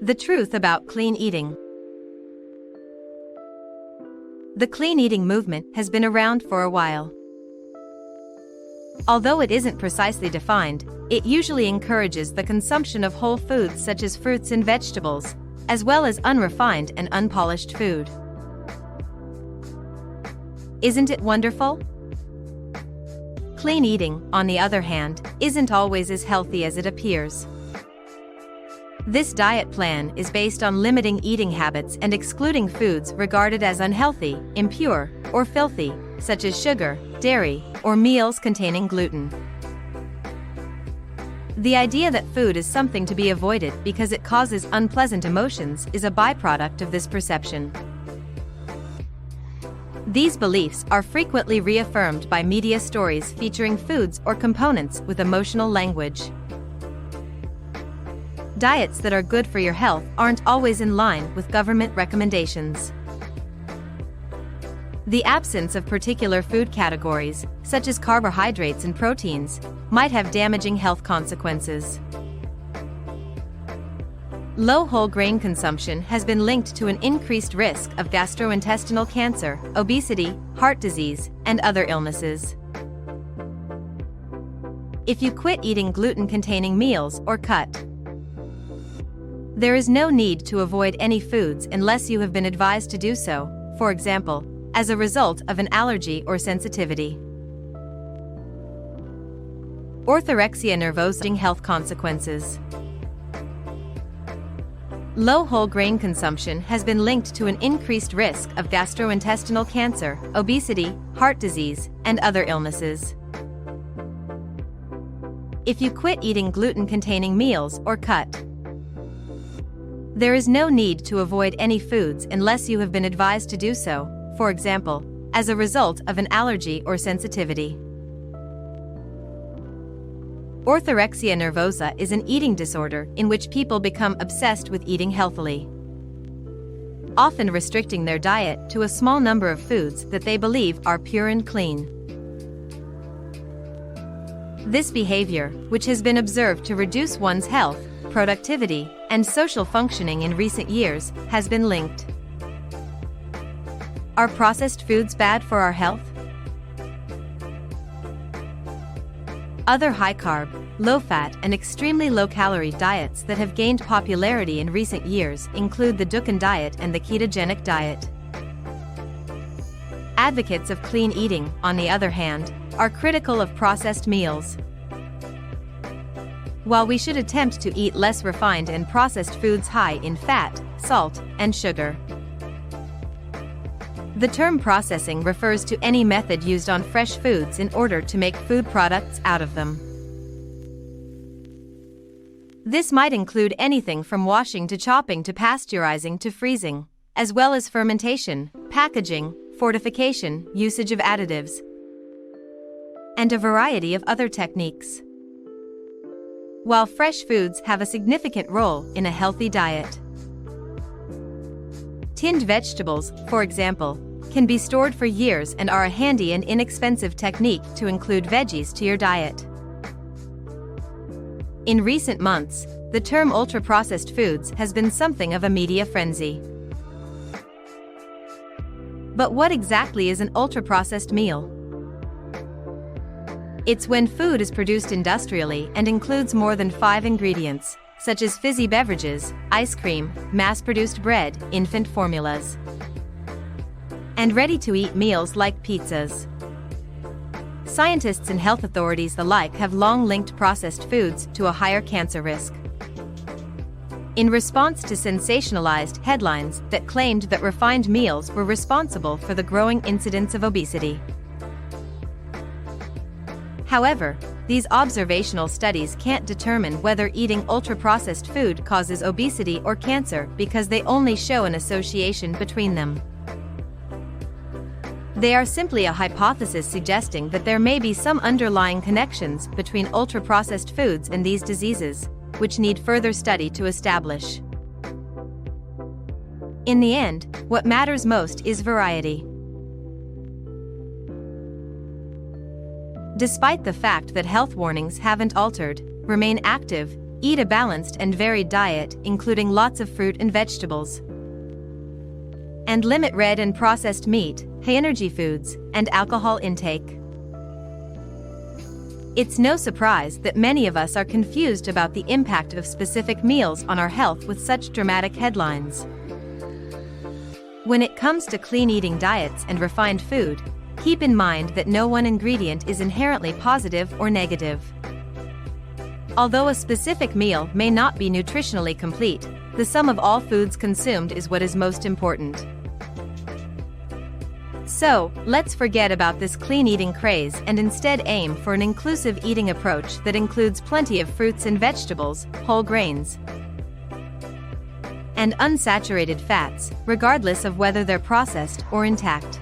The truth about clean eating. The clean eating movement has been around for a while. Although it isn't precisely defined, it usually encourages the consumption of whole foods such as fruits and vegetables, as well as unrefined and unpolished food. Isn't it wonderful? Clean eating, on the other hand, isn't always as healthy as it appears. This diet plan is based on limiting eating habits and excluding foods regarded as unhealthy, impure, or filthy, such as sugar, dairy, or meals containing gluten. The idea that food is something to be avoided because it causes unpleasant emotions is a byproduct of this perception. These beliefs are frequently reaffirmed by media stories featuring foods or components with emotional language. Diets that are good for your health aren't always in line with government recommendations. The absence of particular food categories, such as carbohydrates and proteins, might have damaging health consequences. Low whole grain consumption has been linked to an increased risk of gastrointestinal cancer, obesity, heart disease, and other illnesses. If you quit eating gluten-containing meals or cut, there is no need to avoid any foods unless you have been advised to do so, for example, as a result of an allergy or sensitivity. Orthorexia nervosa health consequences. Low whole grain consumption has been linked to an increased risk of gastrointestinal cancer, obesity, heart disease, and other illnesses. If you quit eating gluten-containing meals or cut, there is no need to avoid any foods unless you have been advised to do so, for example, as a result of an allergy or sensitivity. Orthorexia nervosa is an eating disorder in which people become obsessed with eating healthily, often restricting their diet to a small number of foods that they believe are pure and clean. This behavior, which has been observed to reduce one's health, productivity, and social functioning in recent years, has been linked. Are processed foods bad for our health? Other high-carb, low-fat, and extremely low-calorie diets that have gained popularity in recent years include the Dukan diet and the ketogenic diet. Advocates of clean eating, on the other hand, are critical of processed meals. While we should attempt to eat less refined and processed foods high in fat, salt, and sugar, the term processing refers to any method used on fresh foods in order to make food products out of them. This might include anything from washing to chopping to pasteurizing to freezing, as well as fermentation, packaging, fortification, usage of additives, and a variety of other techniques. While fresh foods have a significant role in a healthy diet, tinned vegetables, for example, can be stored for years and are a handy and inexpensive technique to include veggies to your diet. In recent months, the term ultra-processed foods has been something of a media frenzy. But what exactly is an ultra-processed meal? It's when food is produced industrially and includes more than 5 ingredients, such as fizzy beverages, ice cream, mass-produced bread, infant formulas, and ready-to-eat meals like pizzas. Scientists and health authorities alike have long linked processed foods to a higher cancer risk. In response to sensationalized headlines that claimed that refined meals were responsible for the growing incidence of obesity. However, these observational studies can't determine whether eating ultra-processed food causes obesity or cancer because they only show an association between them. They are simply a hypothesis suggesting that there may be some underlying connections between ultra-processed foods and these diseases, which need further study to establish. In the end, what matters most is variety. Despite the fact that health warnings haven't altered, remain active, Eat a balanced and varied diet, including lots of fruit and vegetables. And limit red and processed meat, high-energy foods, and alcohol intake. It's no surprise that many of us are confused about the impact of specific meals on our health with such dramatic headlines. When it comes to clean eating diets and refined food, keep in mind that no one ingredient is inherently positive or negative. Although a specific meal may not be nutritionally complete, the sum of all foods consumed is what is most important. So, let's forget about this clean eating craze and instead aim for an inclusive eating approach that includes plenty of fruits and vegetables, whole grains, and unsaturated fats, regardless of whether they're processed or intact.